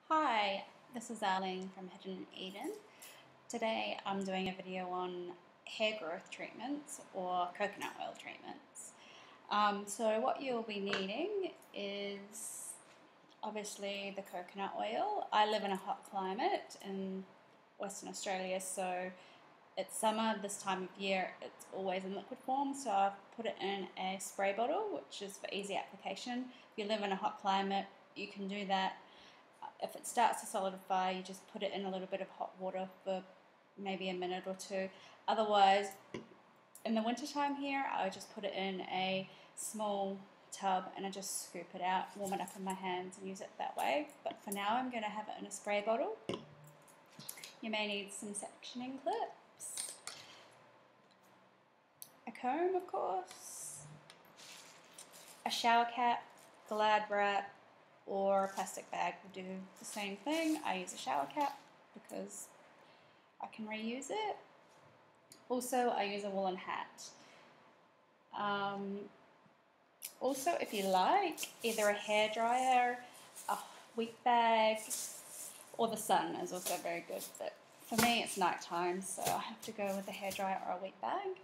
Hi, this is Arlene from Hidden Eden. Today I'm doing a video on hair growth treatments or coconut oil treatments. So what you'll be needing is obviously the coconut oil. I live in a hot climate in Western Australia, so it's summer this time of year. It's always in liquid form, so I've put it in a spray bottle, which is for easy application. If you live in a hot climate, you can do that. If it starts to solidify, you just put it in a little bit of hot water for maybe a minute or two. Otherwise, in the wintertime here, I just put it in a small tub and I just scoop it out, warm it up in my hands and use it that way. But for now, I'm going to have it in a spray bottle. You may need some sectioning clips, a comb, of course, a shower cap, Glad wrap, or a plastic bag will do the same thing. I use a shower cap because I can reuse it. Also, I use a woolen hat. Also, if you like, either a hairdryer, a wheat bag, or the sun is also very good. But for me, it's nighttime, so I have to go with a hairdryer or a wheat bag.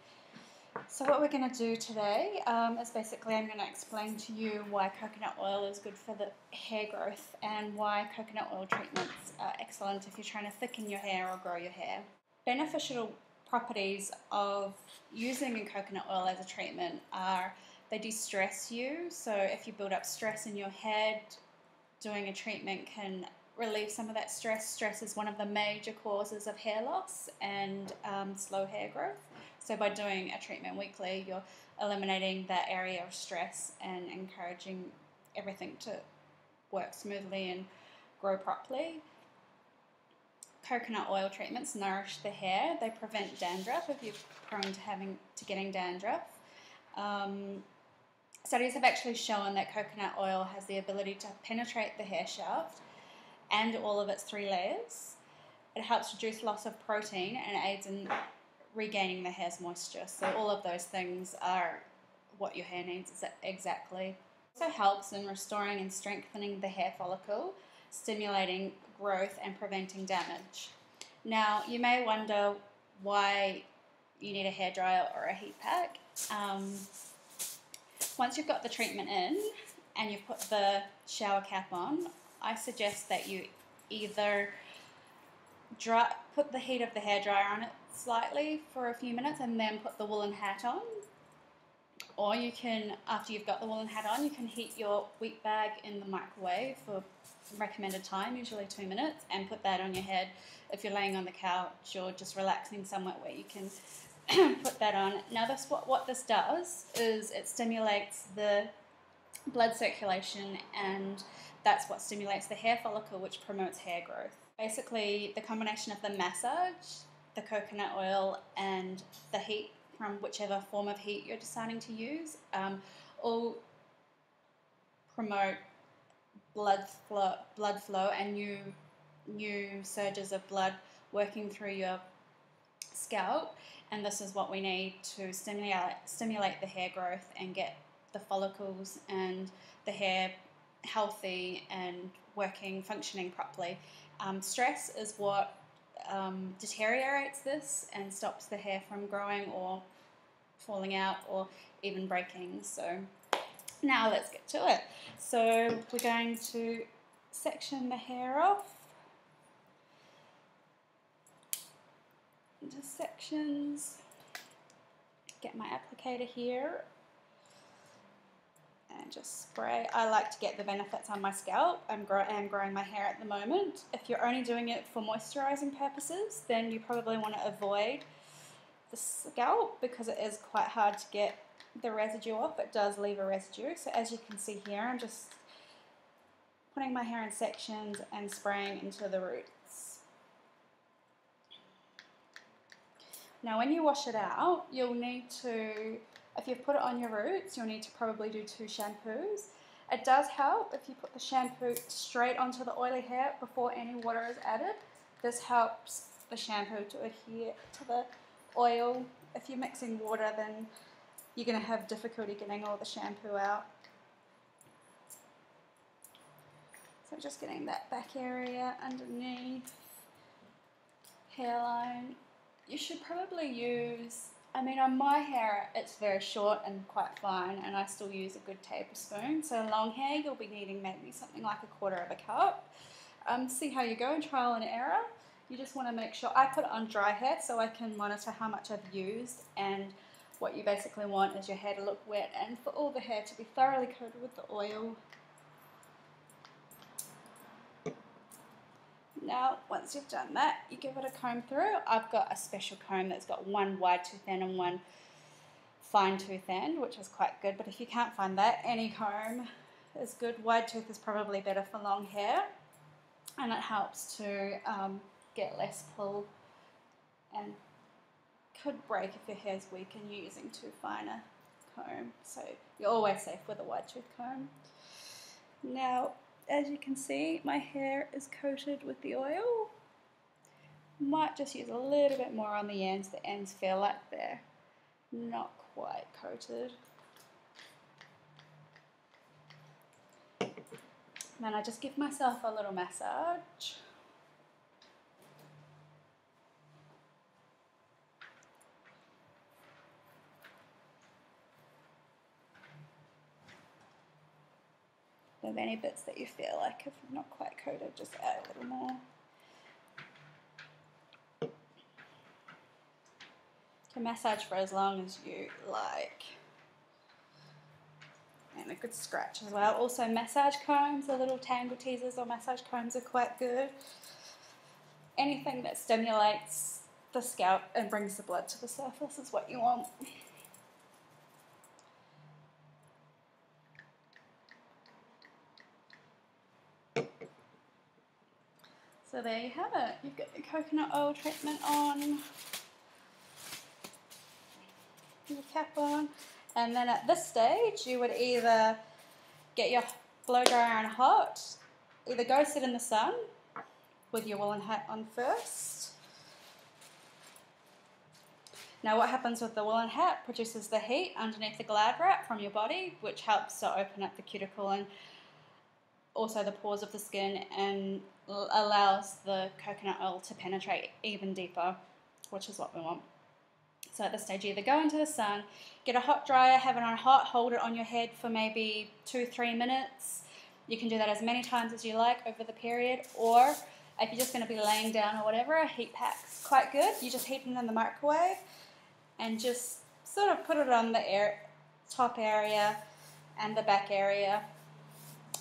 So what we're going to do today is basically I'm going to explain to you why coconut oil is good for the hair growth and why coconut oil treatments are excellent if you're trying to thicken your hair or grow your hair. Beneficial properties of using a coconut oil as a treatment are they de-stress you. So if you build up stress in your head, doing a treatment can relieve some of that stress. Stress is one of the major causes of hair loss and slow hair growth. So by doing a treatment weekly, you're eliminating that area of stress and encouraging everything to work smoothly and grow properly. Coconut oil treatments nourish the hair. They prevent dandruff if you're prone to getting dandruff. Studies have actually shown that coconut oil has the ability to penetrate the hair shaft and all of its 3 layers. It helps reduce loss of protein and aids in regaining the hair's moisture. So all of those things are what your hair needs exactly. It also helps in restoring and strengthening the hair follicle, stimulating growth and preventing damage. Now, you may wonder why you need a hairdryer or a heat pack. Once you've got the treatment in and you've put the shower cap on, I suggest that you either put the heat of the hairdryer on it slightly for a few minutes and then put the woolen hat on. Or you can, after you've got the woolen hat on, you can heat your wheat bag in the microwave for recommended time, usually 2 minutes, and put that on your head. If you're laying on the couch or just relaxing somewhere where you can put that on. Now what this does is it stimulates the blood circulation, and that's what stimulates the hair follicle, which promotes hair growth. Basically, the combination of the massage, the coconut oil, and the heat from whichever form of heat you're deciding to use all promote blood flow and new surges of blood working through your scalp, and this is what we need to stimulate the hair growth and get the follicles and the hair healthy and functioning properly. Stress is what deteriorates this and stops the hair from growing or falling out or even breaking. So now let's get to it. So we're going to section the hair off into sections. Get my applicator here and just spray. I like to get the benefits on my scalp. I'm growing my hair at the moment. If you're only doing it for moisturizing purposes, then you probably want to avoid the scalp because it is quite hard to get the residue off. It does leave a residue. So as you can see here, I'm just putting my hair in sections and spraying into the roots. Now when you wash it out, you'll need to, if you've put it on your roots, you'll need to probably do 2 shampoos. It does help if you put the shampoo straight onto the oily hair before any water is added. This helps the shampoo to adhere to the oil. If you're mixing water, then you're going to have difficulty getting all the shampoo out. So just getting that back area underneath, hairline. You should probably use, I mean on my hair it's very short and quite fine and I still use a good tablespoon. So long hair you'll be needing maybe something like 1/4 of a cup. See how you go, trial and error. You just want to make sure, I put it on dry hair so I can monitor how much I've used, and what you basically want is your hair to look wet and for all the hair to be thoroughly coated with the oil. Now, once you've done that, you give it a comb through. I've got a special comb that's got one wide tooth end and one fine tooth end, which is quite good, but if you can't find that, any comb is good. Wide tooth is probably better for long hair, and it helps to get less pull and could break if your hair's weak and you're using too fine a comb. So you're always safe with a wide tooth comb. Now, as you can see, my hair is coated with the oil. Might just use a little bit more on the ends. The ends feel like they're not quite coated. Then I just give myself a little massage. With any bits that you feel like if not quite coated, just add a little more. You can massage for as long as you like. And a good scratch as well. Also massage combs, the little tangle teasers or massage combs are quite good. Anything that stimulates the scalp and brings the blood to the surface is what you want. So there you have it. You've got your coconut oil treatment on, your cap on, and then at this stage you would either get your blow dryer on hot, either go sit in the sun with your woolen hat on first. Now what happens with the woolen hat produces the heat underneath the glad wrap from your body, which helps to open up the cuticle and also the pores of the skin, and allows the coconut oil to penetrate even deeper, which is what we want. So at this stage, you either go into the sun, get a hot dryer, have it on hot, hold it on your head for maybe 2-3 minutes. You can do that as many times as you like over the period, or if you're just going to be laying down or whatever, a heat pack's quite good. You just heat it in the microwave and just sort of put it on the top area and the back area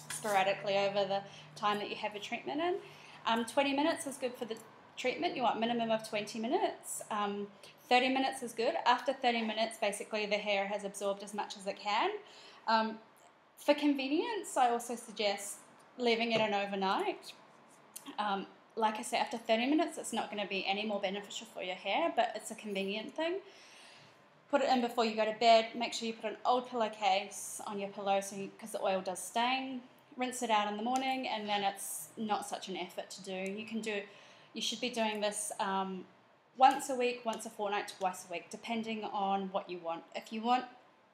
sporadically over the time that you have your treatment in. 20 minutes is good for the treatment. You want minimum of 20 minutes. 30 minutes is good. After 30 minutes, basically the hair has absorbed as much as it can. For convenience, I also suggest leaving it in overnight. Like I said, after 30 minutes, it's not going to be any more beneficial for your hair, but it's a convenient thing. Put it in before you go to bed. Make sure you put an old pillowcase on your pillow because the oil does stain. Rinse it out in the morning, and then it's not such an effort to do. You should be doing this once a week, once a fortnight, twice a week, depending on what you want. If you want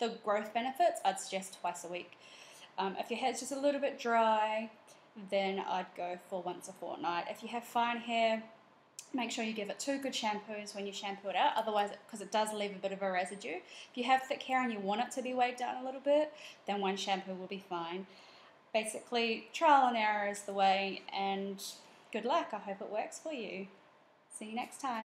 the growth benefits, I'd suggest twice a week. If your hair's just a little bit dry, then I'd go for once a fortnight. If you have fine hair, make sure you give it 2 good shampoos when you shampoo it out, otherwise, because it does leave a bit of a residue. If you have thick hair and you want it to be weighed down a little bit, then 1 shampoo will be fine. Basically, trial and error is the way, and good luck. I hope it works for you. See you next time.